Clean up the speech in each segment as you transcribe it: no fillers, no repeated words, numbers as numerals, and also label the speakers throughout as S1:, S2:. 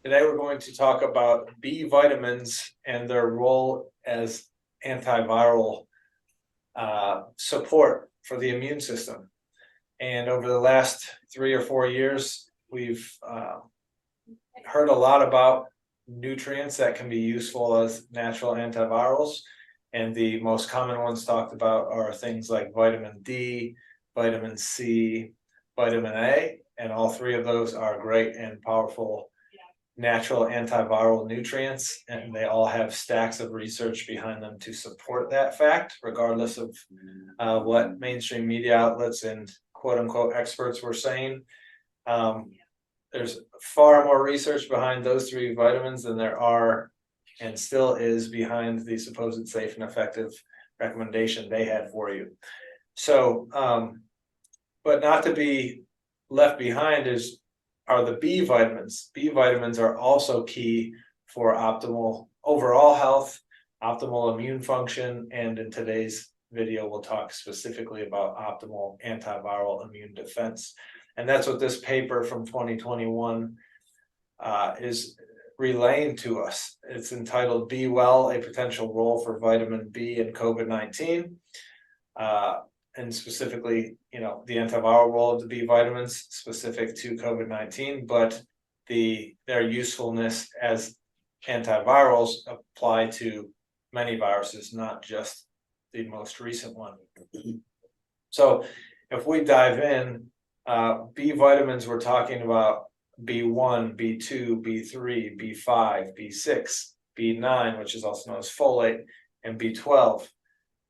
S1: Today we're going to talk about B vitamins and their role as antiviral support for the immune system. And over the last 3 or 4 years, we've heard a lot about nutrients that can be useful as natural antivirals. And the most common ones talked about are things like vitamin D, vitamin C, vitamin A, and all three of those are great and powerful natural antiviral nutrients, and they all have stacks of research behind them to support that fact, regardless of what mainstream media outlets and quote unquote experts were saying. There's far more research behind those three vitamins than there are and still is behind the supposed safe and effective recommendation they had for you. So, but not to be left behind are the B vitamins. B vitamins are also key for optimal overall health, optimal immune function, and in today's video, we'll talk specifically about optimal antiviral immune defense. And that's what this paper from 2021 is relaying to us. It's entitled "Be Well, a Potential Role for Vitamin B in COVID-19." And specifically, the antiviral role of the B vitamins specific to COVID-19, but their usefulness as antivirals apply to many viruses, not just the most recent one. So if we dive in, B vitamins, we're talking about B1, B2, B3, B5, B6, B9, which is also known as folate, and B12.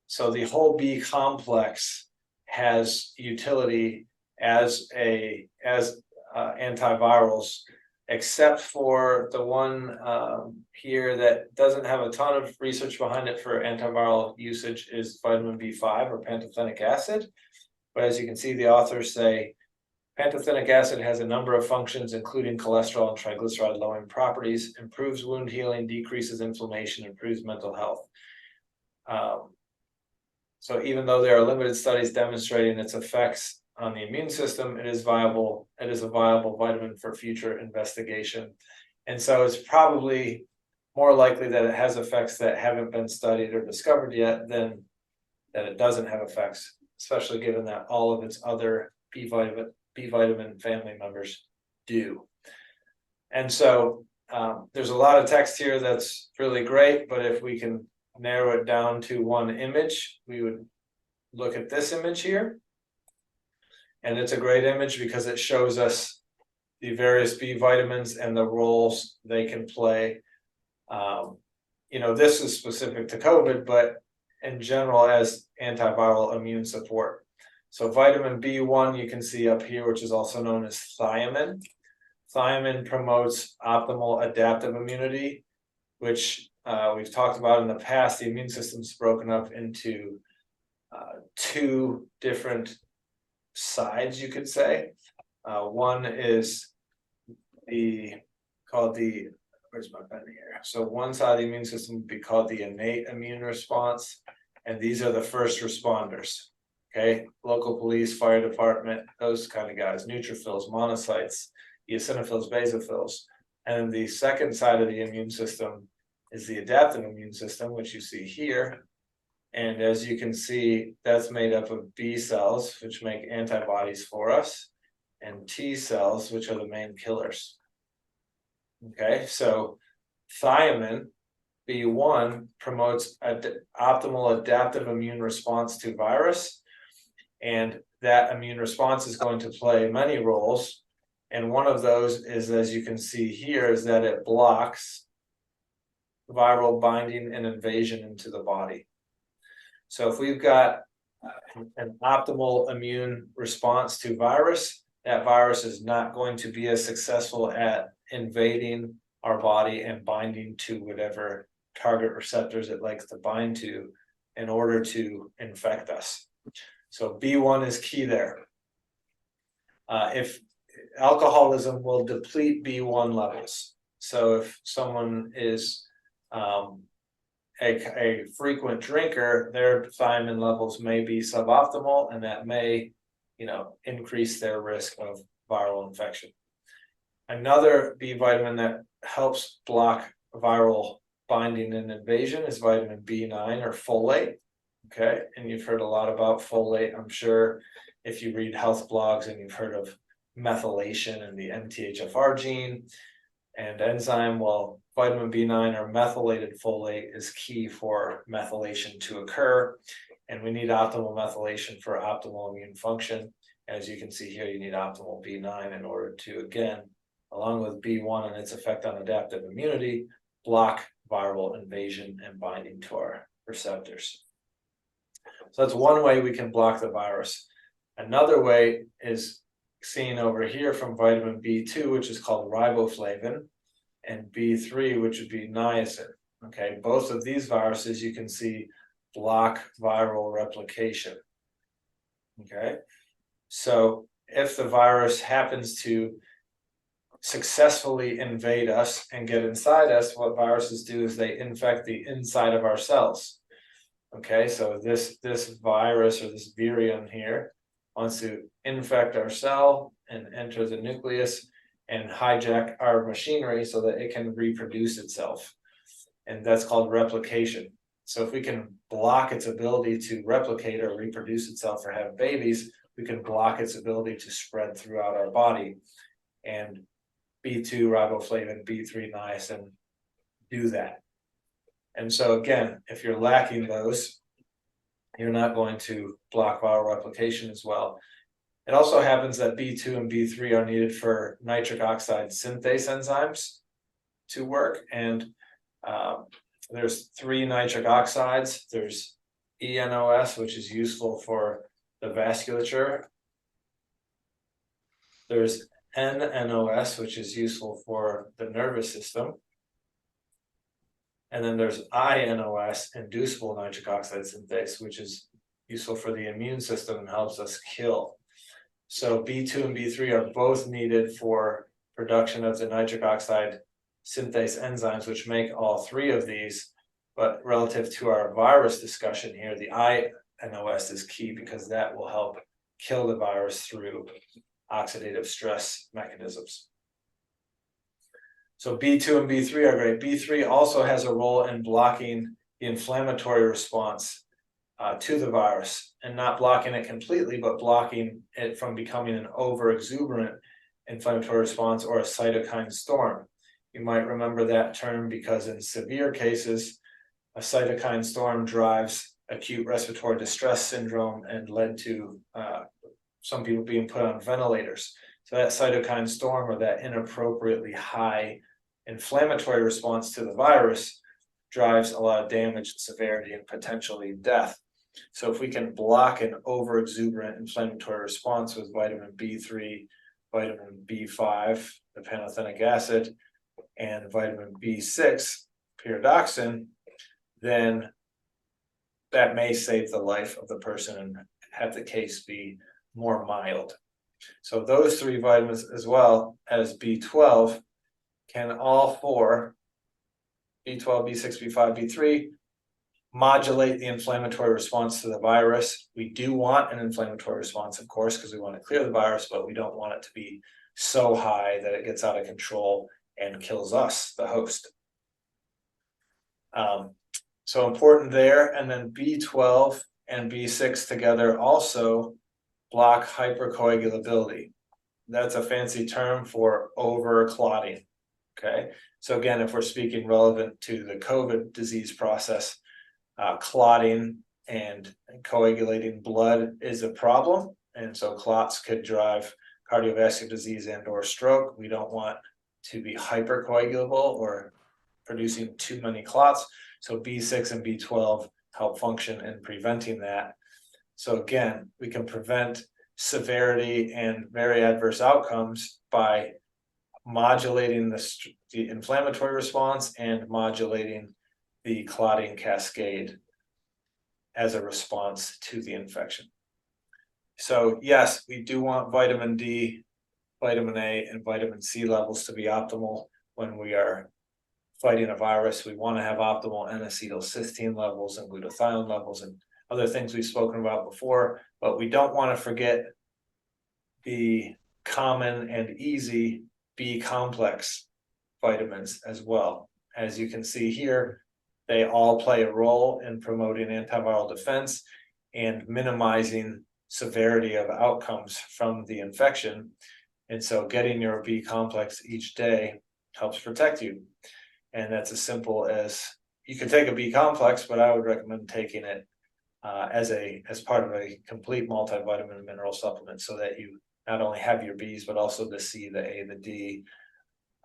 S1: So the whole B complex has utility as antivirals, except for the one here that doesn't have a ton of research behind it for antiviral usage is vitamin B5 or pantothenic acid. But as you can see, the authors say pantothenic acid has a number of functions, including cholesterol and triglyceride lowering properties, improves wound healing, decreases inflammation, improves mental health. So even though there are limited studies demonstrating its effects on the immune system, it is viable. It is a viable vitamin for future investigation. And so it's probably more likely that it has effects that haven't been studied or discovered yet than that it doesn't have effects, especially given that all of its other B vitamin family members do. And so there's a lot of text here that's really great, but if we can narrow it down to one image, we would look at this image here. And it's a great image because it shows us the various B vitamins and the roles they can play. This is specific to COVID, but in general as antiviral immune support. So vitamin B1, you can see up here, which is also known as thiamine. Thiamine promotes optimal adaptive immunity, which we've talked about in the past. The immune system is broken up into two different sides, you could say. One is where's my pen here? So one side of the immune system would be called the innate immune response, and these are the first responders. Okay, local police, fire department, those kind of guys, neutrophils, monocytes, eosinophils, basophils. And the second side of the immune system is the adaptive immune system, which you see here. And as you can see, that's made up of B cells, which make antibodies for us, and T cells, which are the main killers. Okay, so thiamine, B1, promotes optimal adaptive immune response to virus. And that immune response is going to play many roles. And one of those is, as you can see here, is that it blocks viral binding and invasion into the body. So if we've got an optimal immune response to virus, that virus is not going to be as successful at invading our body and binding to whatever target receptors it likes to bind to in order to infect us. So B1 is key there. If alcoholism will deplete B1 levels. So if someone is a frequent drinker, their thiamine levels may be suboptimal, and that may, increase their risk of viral infection. Another B vitamin that helps block viral binding and invasion is vitamin B9 or folate. Okay, and you've heard a lot about folate, I'm sure, if you read health blogs, and you've heard of methylation and the MTHFR gene and enzyme. Well, vitamin B9 or methylated folate is key for methylation to occur, and we need optimal methylation for optimal immune function. As you can see here, you need optimal B9 in order to, again, along with B1 and its effect on adaptive immunity, block viral invasion and binding to our receptors. So that's one way we can block the virus. Another way is seen over here from vitamin B2, which is called riboflavin, and B3, which would be niacin. Okay, both of these viruses you can see block viral replication. Okay, so if the virus happens to successfully invade us and get inside us, what viruses do is they infect the inside of our cells. Okay, so this virus or this virion here wants to infect our cell and enter the nucleus and hijack our machinery so that it can reproduce itself. And that's called replication. So if we can block its ability to replicate or reproduce itself or have babies, we can block its ability to spread throughout our body. And B2 riboflavin, B3 niacin do that. And so again, if you're lacking those, you're not going to block viral replication as well. It also happens that B2 and B3 are needed for nitric oxide synthase enzymes to work. And there's 3 nitric oxides. There's ENOS, which is useful for the vasculature. There's NNOS, which is useful for the nervous system. And then there's INOS, inducible nitric oxide synthase, which is useful for the immune system and helps us kill. So B2 and B3 are both needed for production of the nitric oxide synthase enzymes, which make all 3 of these. But relative to our virus discussion here, the INOS is key because that will help kill the virus through oxidative stress mechanisms. So B2 and B3 are great. B3 also has a role in blocking the inflammatory response to the virus, and not blocking it completely, but blocking it from becoming an overexuberant inflammatory response or a cytokine storm. You might remember that term because in severe cases, a cytokine storm drives acute respiratory distress syndrome and led to some people being put on ventilators. So that cytokine storm, or that inappropriately high inflammatory response to the virus, drives a lot of damage and severity and potentially death. So if we can block an overexuberant inflammatory response with vitamin B3, vitamin B5, the pantothenic acid, and vitamin B6, pyridoxine, then that may save the life of the person and have the case be more mild. So those 3 vitamins, as well as B12, can all 4, B12, B6, B5, B3, modulate the inflammatory response to the virus. We do want an inflammatory response, of course, because we want to clear the virus, but we don't want it to be so high that it gets out of control and kills us, the host. So important there. And then B12 and B6 together also block hypercoagulability. That's a fancy term for overclotting. Okay, so again, if we're speaking relevant to the COVID disease process, clotting and coagulating blood is a problem, and so clots could drive cardiovascular disease and or stroke. We don't want to be hypercoagulable or producing too many clots. So B6 and B12 help function in preventing that. So again, we can prevent severity and very adverse outcomes by modulating the inflammatory response and modulating the clotting cascade as a response to the infection. So yes, we do want vitamin D, vitamin A, and vitamin C levels to be optimal when we are fighting a virus. We want to have optimal N-acetylcysteine levels and glutathione levels and other things we've spoken about before, but we don't want to forget the common and easy B complex vitamins as well. As you can see here, they all play a role in promoting antiviral defense and minimizing severity of outcomes from the infection. And so getting your B complex each day helps protect you. And that's as simple as, you can take a B complex, but I would recommend taking it as part of a complete multivitamin and mineral supplement, so that you not only have your Bs, but also the C, the A, the D,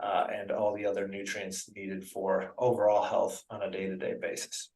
S1: and all the other nutrients needed for overall health on a day-to-day basis.